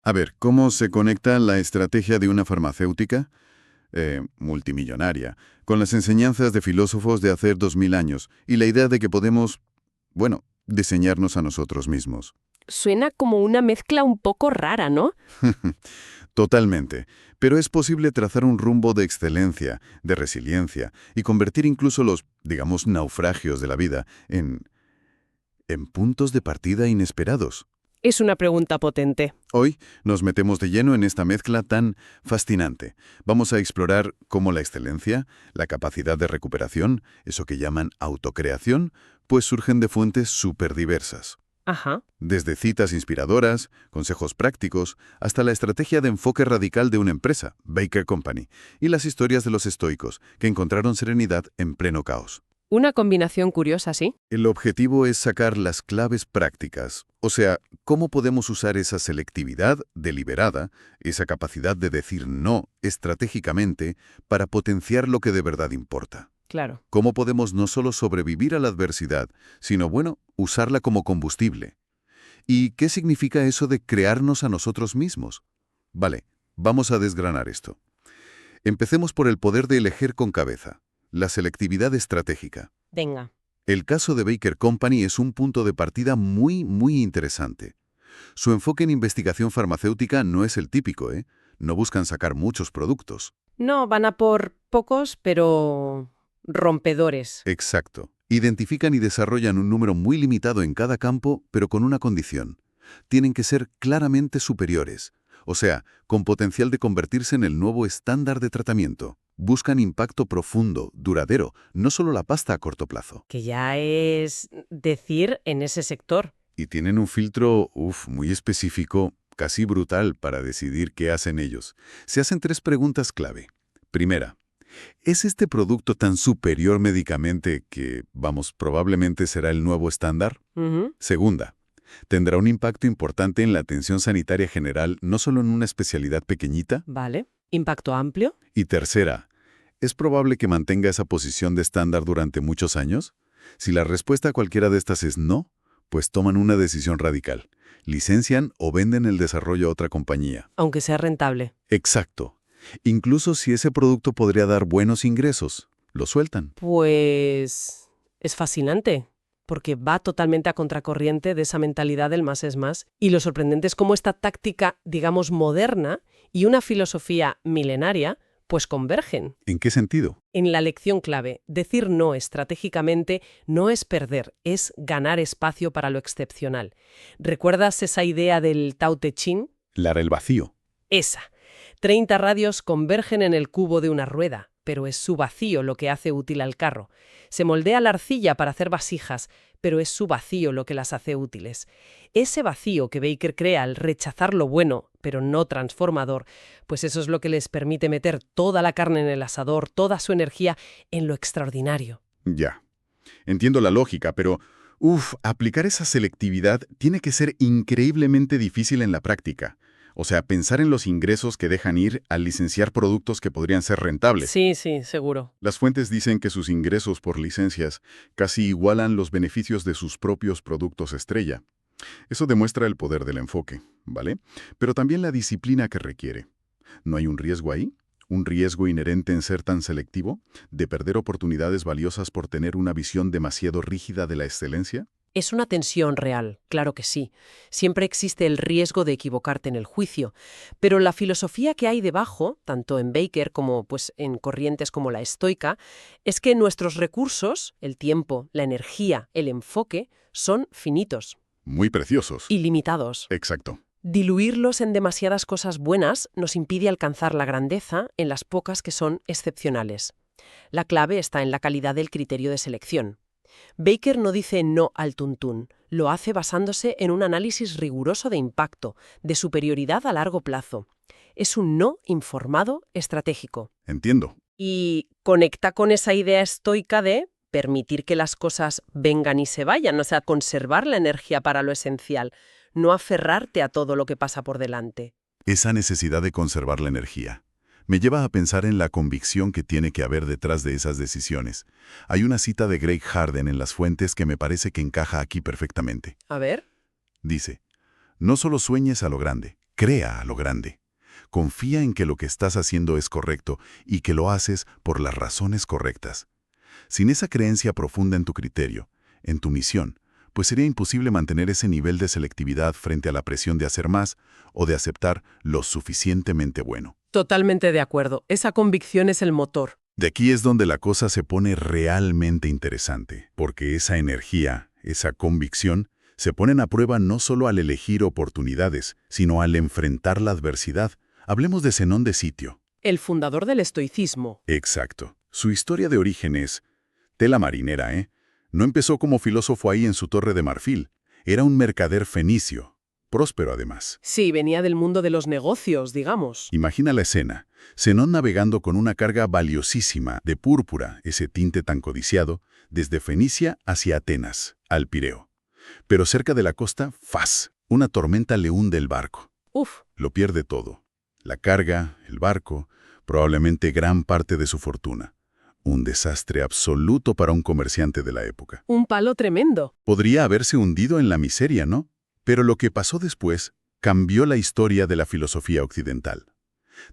A ver, ¿cómo se conecta la estrategia de una farmacéutica, multimillonaria, con las enseñanzas de filósofos de hace 2000 años y la idea de que podemos, bueno, diseñarnos a nosotros mismos? Suena como una mezcla un poco rara, ¿no? Totalmente. Pero es posible trazar un rumbo de excelencia, de resiliencia, y convertir incluso los, digamos, naufragios de la vida en puntos de partida inesperados. Es una pregunta potente. Hoy nos metemos de lleno en esta mezcla tan fascinante. Vamos a explorar cómo la excelencia, la capacidad de recuperación, eso que llaman autocreación, pues surgen de fuentes súper diversas. Ajá. Desde citas inspiradoras, consejos prácticos, hasta la estrategia de enfoque radical de una empresa, Baker Company, y las historias de los estoicos, que encontraron serenidad en pleno caos. Una combinación curiosa, ¿sí? El objetivo es sacar las claves prácticas, o sea, cómo podemos usar esa selectividad deliberada, esa capacidad de decir no estratégicamente para potenciar lo que de verdad importa. Claro. Cómo podemos no solo sobrevivir a la adversidad, sino, bueno, usarla como combustible. ¿Y qué significa eso de crearnos a nosotros mismos? Vale, vamos a desgranar esto. Empecemos por el poder de elegir con cabeza, la selectividad estratégica. Venga. El caso de Baker Company es un punto de partida muy interesante. Su enfoque en investigación farmacéutica no es el típico, ¿eh? No buscan sacar muchos productos. No, van a por pocos, pero rompedores. Exacto. Identifican y desarrollan un número muy limitado en cada campo, pero con una condición. Tienen que ser claramente superiores, o sea, con potencial de convertirse en el nuevo estándar de tratamiento. Buscan impacto profundo, duradero, no solo la pasta a corto plazo. Que ya es decir en ese sector. Y tienen un filtro, muy específico, casi brutal para decidir qué hacen ellos. Se hacen 3 preguntas clave. Primera, ¿es este producto tan superior médicamente que, vamos, probablemente será el nuevo estándar? Ujú. Segunda, ¿tendrá un impacto importante en la atención sanitaria general, no solo en una especialidad pequeñita? Vale. ¿Impacto amplio? Y tercera, ¿es probable que mantenga esa posición de estándar durante muchos años? Si la respuesta a cualquiera de estas es no, pues toman una decisión radical. Licencian o venden el desarrollo a otra compañía. Aunque sea rentable. Exacto. Incluso si ese producto podría dar buenos ingresos, lo sueltan. Pues es fascinante, porque va totalmente a contracorriente de esa mentalidad del más es más. Y lo sorprendente es cómo esta táctica, digamos, moderna y una filosofía milenaria, pues convergen. ¿En qué sentido? En la lección clave, decir no estratégicamente no es perder, es ganar espacio para lo excepcional. ¿Recuerdas esa idea del Tao Te Ching? El vacío. Esa. 30 radios convergen en el cubo de una rueda, pero es su vacío lo que hace útil al carro. Se moldea la arcilla para hacer vasijas, pero es su vacío lo que las hace útiles. Ese vacío que Baker crea al rechazar lo bueno, pero no transformador, pues eso es lo que les permite meter toda la carne en el asador, toda su energía en lo extraordinario. Ya. Entiendo la lógica, pero, aplicar esa selectividad tiene que ser increíblemente difícil en la práctica. O sea, pensar en los ingresos que dejan ir al licenciar productos que podrían ser rentables. Sí, seguro. Las fuentes dicen que sus ingresos por licencias casi igualan los beneficios de sus propios productos estrella. Eso demuestra el poder del enfoque, ¿vale? Pero también la disciplina que requiere. ¿No hay un riesgo ahí? ¿Un riesgo inherente en ser tan selectivo? ¿De perder oportunidades valiosas por tener una visión demasiado rígida de la excelencia? Es una tensión real, claro que sí. Siempre existe el riesgo de equivocarte en el juicio, pero la filosofía que hay debajo, tanto en Baker como pues, en corrientes como la estoica, es que nuestros recursos, el tiempo, la energía, el enfoque, son finitos, Muy preciosos. ilimitados. Exacto. Diluirlos en demasiadas cosas buenas nos impide alcanzar la grandeza en las pocas que son excepcionales. La clave está en la calidad del criterio de selección. Baker no dice no al tuntún, lo hace basándose en un análisis riguroso de impacto, de superioridad a largo plazo. Es un no informado estratégico. Entiendo. Y conecta con esa idea estoica de permitir que las cosas vengan y se vayan, o sea, conservar la energía para lo esencial, no aferrarte a todo lo que pasa por delante. Esa necesidad de conservar la energía me lleva a pensar en la convicción que tiene que haber detrás de esas decisiones. Hay una cita de Greg Harden en las fuentes que me parece que encaja aquí perfectamente. A ver. Dice, no solo sueñes a lo grande, Crea a lo grande. Confía en que lo que estás haciendo es correcto y que lo haces por las razones correctas. Sin esa creencia profunda en tu criterio, en tu misión, pues sería imposible mantener ese nivel de selectividad frente a la presión de hacer más o de aceptar lo suficientemente bueno. Totalmente de acuerdo. Esa convicción es el motor. De aquí es donde la cosa se pone realmente interesante, porque esa energía, esa convicción, se ponen a prueba no solo al elegir oportunidades, sino al enfrentar la adversidad. Hablemos de Zenón de Sitio. El fundador del estoicismo. Exacto. Su historia de origen es tela marinera, ¿eh? No empezó como filósofo ahí en su Torre de Marfil. Era un mercader fenicio, próspero además. Sí, venía del mundo de los negocios, digamos. Imagina la escena. Zenón navegando con una carga valiosísima de púrpura, ese tinte tan codiciado, desde Fenicia hacia Atenas, al Pireo. Pero cerca de la costa, ¡faz! Una tormenta le hunde el barco. Uf. Lo pierde todo. La carga, el barco, probablemente gran parte de su fortuna. Un desastre absoluto para un comerciante de la época. Un palo tremendo. Podría haberse hundido en la miseria, ¿no? Pero lo que pasó después cambió la historia de la filosofía occidental.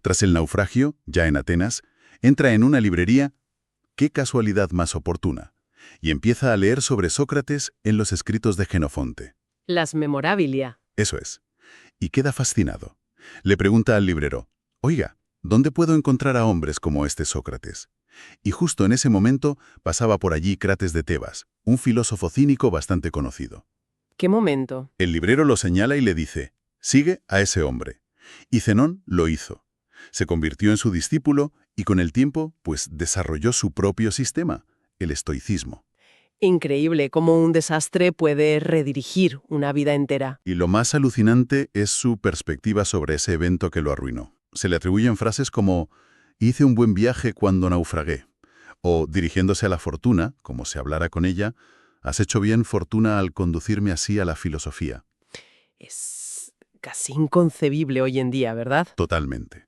Tras el naufragio, ya en Atenas, entra en una librería, qué casualidad más oportuna, y empieza a leer sobre Sócrates en los escritos de Jenofonte. Las memorabilia. Eso es. Y queda fascinado. Le pregunta al librero, «Oiga, ¿dónde puedo encontrar a hombres como este Sócrates?» Y justo en ese momento pasaba por allí Crates de Tebas, un filósofo cínico bastante conocido. ¿Qué momento? El librero lo señala y le dice, «Sigue a ese hombre». Y Zenón lo hizo. Se convirtió en su discípulo y con el tiempo, pues, desarrolló su propio sistema, el estoicismo. Increíble cómo un desastre puede redirigir una vida entera. Y lo más alucinante es su perspectiva sobre ese evento que lo arruinó. Se le atribuyen frases como «hice un buen viaje cuando naufragué», o dirigiéndose a la fortuna, como si hablara con ella, «has hecho bien, fortuna, al conducirme así a la filosofía». Es casi inconcebible hoy en día, ¿verdad? Totalmente.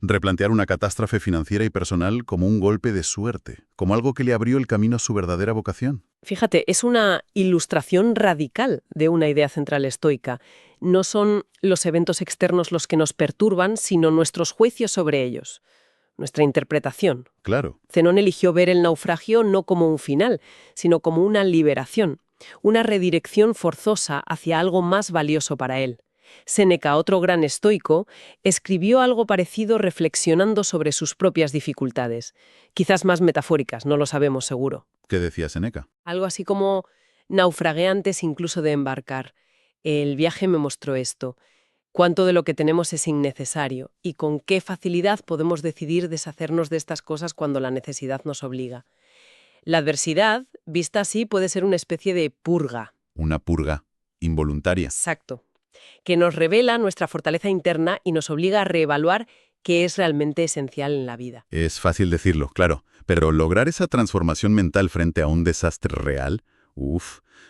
Replantear una catástrofe financiera y personal como un golpe de suerte, como algo que le abrió el camino a su verdadera vocación. Fíjate, es una ilustración radical de una idea central estoica. No son los eventos externos los que nos perturban, sino nuestros juicios sobre ellos, nuestra interpretación. Claro. Zenón eligió ver el naufragio no como un final, sino como una liberación, una redirección forzosa hacia algo más valioso para él. Séneca, otro gran estoico, escribió algo parecido reflexionando sobre sus propias dificultades, quizás más metafóricas, no lo sabemos seguro. ¿Qué decía Séneca? Algo así como naufragué antes incluso de embarcar. El viaje me mostró esto. Cuánto de lo que tenemos es innecesario y con qué facilidad podemos decidir deshacernos de estas cosas cuando la necesidad nos obliga. La adversidad, vista así, puede ser una especie de purga. Una purga involuntaria. Exacto. Que nos revela nuestra fortaleza interna y nos obliga a reevaluar qué es realmente esencial en la vida. Es fácil decirlo, claro, pero lograr esa transformación mental frente a un desastre real,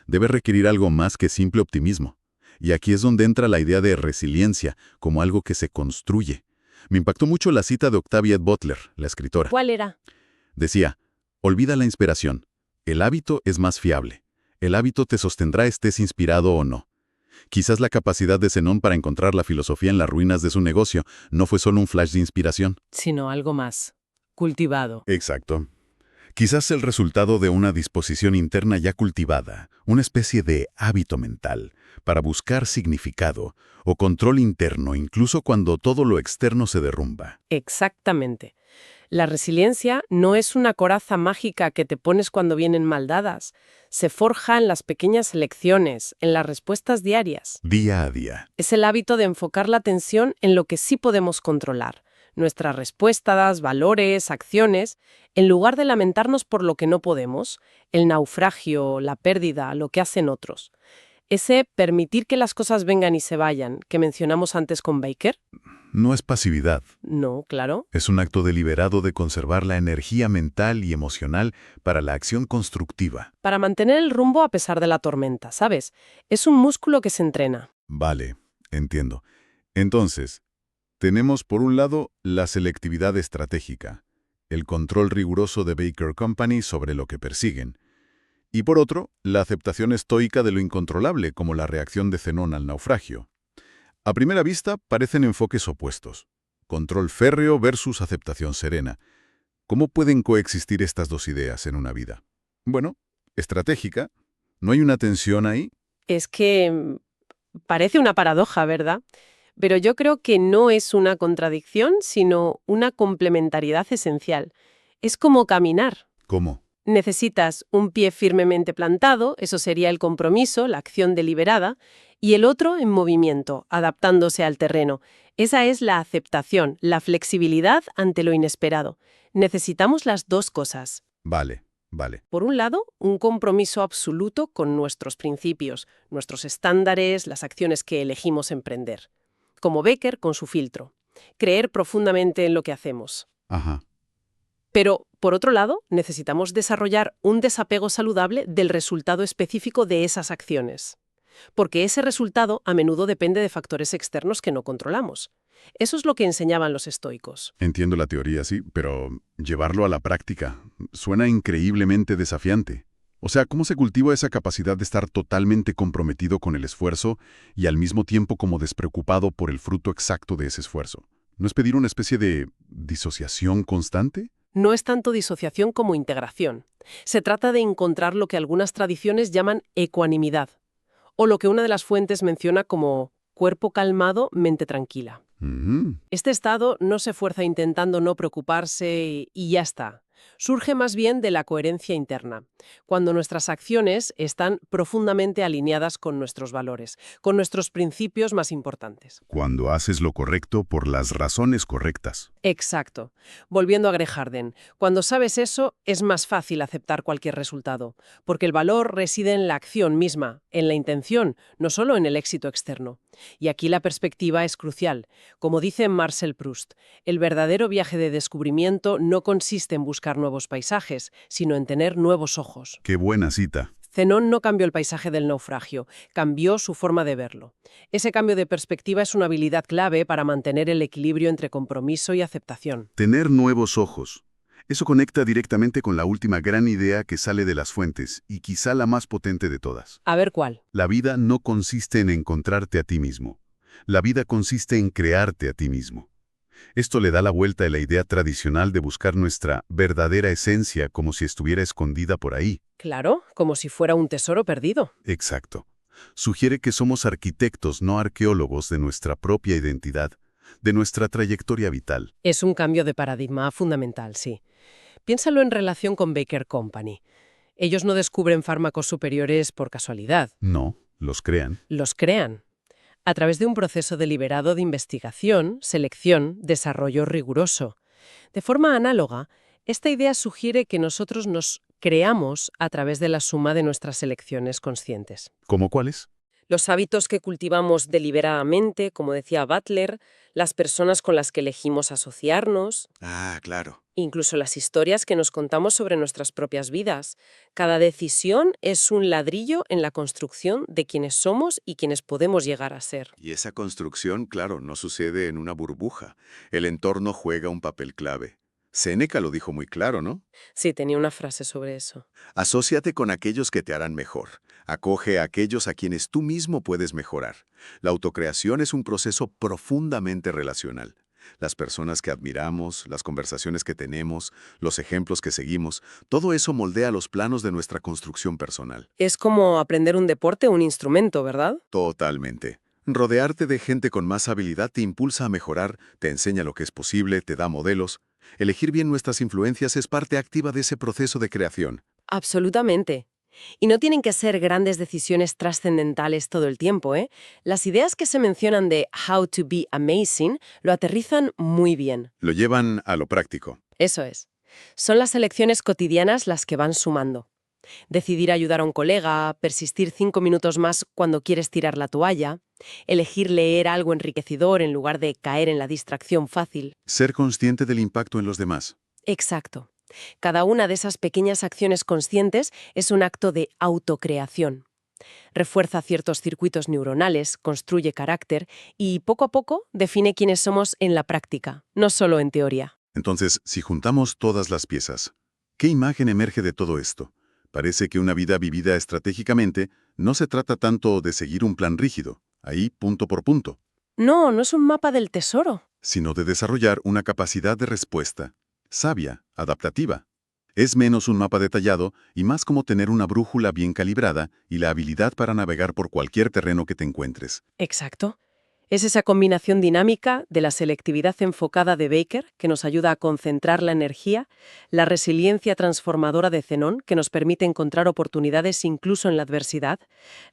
debe requerir algo más que simple optimismo. Y aquí es donde entra la idea de resiliencia, como algo que se construye. Me impactó mucho la cita de Octavia Butler, la escritora. ¿Cuál era? Decía, olvida la inspiración. El hábito es más fiable. El hábito te sostendrá estés inspirado o no. Quizás la capacidad de Zenón para encontrar la filosofía en las ruinas de su negocio no fue solo un flash de inspiración. Sino algo más. Cultivado. Exacto. Quizás el resultado de una disposición interna ya cultivada, una especie de hábito mental, para buscar significado o control interno incluso cuando todo lo externo se derrumba. Exactamente. La resiliencia no es una coraza mágica que te pones cuando vienen mal dadas. Se forja en las pequeñas elecciones, en las respuestas diarias. Día a día. Es el hábito de enfocar la atención en lo que sí podemos controlar. Nuestras respuestas, valores, acciones, en lugar de lamentarnos por lo que no podemos, el naufragio, la pérdida, lo que hacen otros. Ese permitir que las cosas vengan y se vayan, que mencionamos antes con Baker. No es pasividad. No, claro. Es un acto deliberado de conservar la energía mental y emocional para la acción constructiva. Para mantener el rumbo a pesar de la tormenta, ¿sabes? Es un músculo que se entrena. Vale, entiendo. Entonces, tenemos por un lado la selectividad estratégica, el control riguroso de Baker Company sobre lo que persiguen, y por otro, la aceptación estoica de lo incontrolable como la reacción de Zenón al naufragio. A primera vista parecen enfoques opuestos. Control férreo versus aceptación serena. ¿Cómo pueden coexistir estas dos ideas en una vida? Bueno, estratégica. ¿No hay una tensión ahí? Es que parece una paradoja, ¿verdad? Pero yo creo que no es una contradicción, sino una complementariedad esencial. Es como caminar. ¿Cómo? Necesitas un pie firmemente plantado, eso sería el compromiso, la acción deliberada, y el otro en movimiento, adaptándose al terreno. Esa es la aceptación, la flexibilidad ante lo inesperado. Necesitamos las dos cosas. Vale, vale. Por un lado, un compromiso absoluto con nuestros principios, nuestros estándares, las acciones que elegimos emprender. Como Becker con su filtro. Creer profundamente en lo que hacemos. Ajá. Pero, por otro lado, necesitamos desarrollar un desapego saludable del resultado específico de esas acciones. Porque ese resultado a menudo depende de factores externos que no controlamos. Eso es lo que enseñaban los estoicos. Entiendo la teoría, sí, pero llevarlo a la práctica suena increíblemente desafiante. O sea, ¿cómo se cultiva esa capacidad de estar totalmente comprometido con el esfuerzo y al mismo tiempo como despreocupado por el fruto exacto de ese esfuerzo? ¿No es pedir una especie de disociación constante? No es tanto disociación como integración. Se trata de encontrar lo que algunas tradiciones llaman ecuanimidad, o lo que una de las fuentes menciona como cuerpo calmado, mente tranquila. Este estado no se fuerza intentando no preocuparse y ya está. Surge más bien de la coherencia interna, cuando nuestras acciones están profundamente alineadas con nuestros valores, con nuestros principios más importantes. Cuando haces lo correcto por las razones correctas. Exacto. Volviendo a Greg Harden, cuando sabes eso, es más fácil aceptar cualquier resultado, porque el valor reside en la acción misma, en la intención, no solo en el éxito externo. Y aquí la perspectiva es crucial. Como dice Marcel Proust, el verdadero viaje de descubrimiento no consiste en buscar nuevos paisajes, sino en tener nuevos ojos. Qué buena cita. Zenón no cambió el paisaje del naufragio, cambió su forma de verlo. Ese cambio de perspectiva es una habilidad clave para mantener el equilibrio entre compromiso y aceptación. Tener nuevos ojos. Eso conecta directamente con la última gran idea que sale de las fuentes, y quizá la más potente de todas. A ver cuál. La vida no consiste en encontrarte a ti mismo. La vida consiste en crearte a ti mismo. Esto le da la vuelta a la idea tradicional de buscar nuestra verdadera esencia como si estuviera escondida por ahí. Claro, como si fuera un tesoro perdido. Exacto. Sugiere que somos arquitectos, no arqueólogos de nuestra propia identidad, de nuestra trayectoria vital. Es un cambio de paradigma fundamental, sí. Piénsalo en relación con Baker Company. Ellos no descubren fármacos superiores por casualidad. No, los crean. Los crean. A través de un proceso deliberado de investigación, selección, desarrollo riguroso. De forma análoga, esta idea sugiere que nosotros nos creamos a través de la suma de nuestras elecciones conscientes. ¿Cómo cuáles? Los hábitos que cultivamos deliberadamente, como decía Butler, las personas con las que elegimos asociarnos, Ah, claro. incluso las historias que nos contamos sobre nuestras propias vidas. Cada decisión es un ladrillo en la construcción de quienes somos y quienes podemos llegar a ser. Y esa construcción, claro, no sucede en una burbuja. El entorno juega un papel clave. Séneca lo dijo muy claro, ¿no? Sí, tenía una frase sobre eso. Asóciate con aquellos que te harán mejor. Acoge a aquellos a quienes tú mismo puedes mejorar. La autocreación es un proceso profundamente relacional. Las personas que admiramos, las conversaciones que tenemos, los ejemplos que seguimos, todo eso moldea los planos de nuestra construcción personal. Es como aprender un deporte o un instrumento, ¿verdad? Totalmente. Rodearte de gente con más habilidad te impulsa a mejorar, te enseña lo que es posible, te da modelos. Elegir bien nuestras influencias es parte activa de ese proceso de creación. Absolutamente. Y no tienen que ser grandes decisiones trascendentales todo el tiempo, ¿eh? Las ideas que se mencionan de How to be Amazing lo aterrizan muy bien. Lo llevan a lo práctico. Eso es. Son las elecciones cotidianas las que van sumando. Decidir ayudar a un colega, persistir 5 minutos más cuando quieres tirar la toalla, elegir leer algo enriquecedor en lugar de caer en la distracción fácil. Ser consciente del impacto en los demás. Exacto. Cada una de esas pequeñas acciones conscientes es un acto de autocreación. Refuerza ciertos circuitos neuronales, construye carácter y poco a poco define quiénes somos en la práctica, no solo en teoría. Entonces, si juntamos todas las piezas, ¿qué imagen emerge de todo esto? Parece que una vida vivida estratégicamente no se trata tanto de seguir un plan rígido, ahí punto por punto. No, no es un mapa del tesoro. sino de desarrollar una capacidad de respuesta, sabia, adaptativa. Es menos un mapa detallado y más como tener una brújula bien calibrada y la habilidad para navegar por cualquier terreno que te encuentres. Exacto. Es esa combinación dinámica de la selectividad enfocada de Baker, que nos ayuda a concentrar la energía, la resiliencia transformadora de Zenón, que nos permite encontrar oportunidades incluso en la adversidad,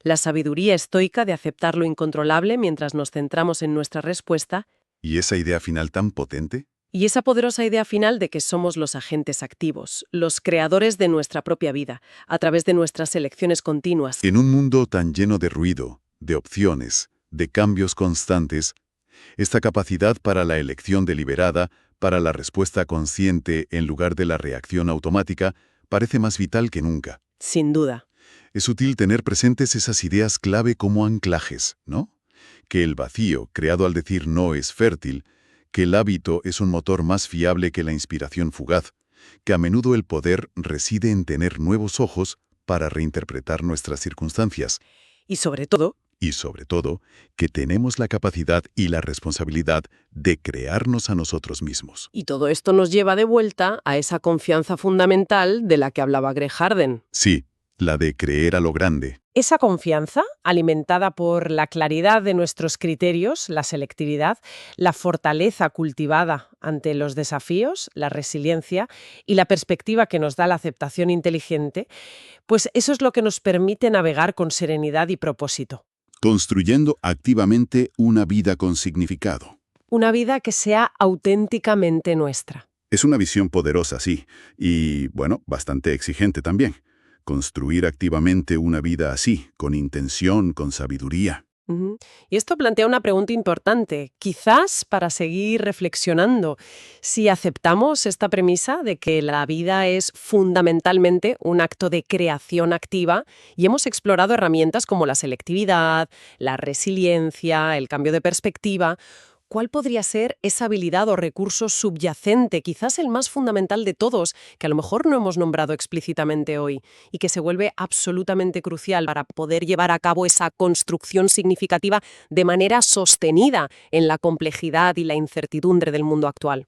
la sabiduría estoica de aceptar lo incontrolable mientras nos centramos en nuestra respuesta, ¿Y esa idea final tan potente? y esa poderosa idea final de que somos los agentes activos, los creadores de nuestra propia vida, a través de nuestras elecciones continuas. En un mundo tan lleno de ruido, de opciones, de cambios constantes, esta capacidad para la elección deliberada, para la respuesta consciente en lugar de la reacción automática, parece más vital que nunca. Sin duda. Es útil tener presentes esas ideas clave como anclajes, ¿no? Que el vacío, creado al decir no, es fértil, que el hábito es un motor más fiable que la inspiración fugaz, que a menudo el poder reside en tener nuevos ojos para reinterpretar nuestras circunstancias. Y sobre todo, Y sobre todo, que tenemos la capacidad y la responsabilidad de crearnos a nosotros mismos. y todo esto nos lleva de vuelta a esa confianza fundamental de la que hablaba Greg Harden. Sí, la de creer a lo grande. Esa confianza, alimentada por la claridad de nuestros criterios, la selectividad, la fortaleza cultivada ante los desafíos, la resiliencia y la perspectiva que nos da la aceptación inteligente, pues eso es lo que nos permite navegar con serenidad y propósito. Construyendo activamente una vida con significado. Una vida que sea auténticamente nuestra. Es una visión poderosa, sí, y, bueno, bastante exigente también. Construir activamente una vida así, con intención, con sabiduría. Ujú. Y esto plantea una pregunta importante, quizás para seguir reflexionando. Si aceptamos esta premisa de que la vida es fundamentalmente un acto de creación activa y hemos explorado herramientas como la selectividad, la resiliencia, el cambio de perspectiva, ¿cuál podría ser esa habilidad o recurso subyacente, quizás el más fundamental de todos, que a lo mejor no hemos nombrado explícitamente hoy y que se vuelve absolutamente crucial para poder llevar a cabo esa construcción significativa de manera sostenida en la complejidad y la incertidumbre del mundo actual?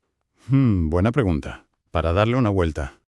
Buena pregunta. Para darle una vuelta.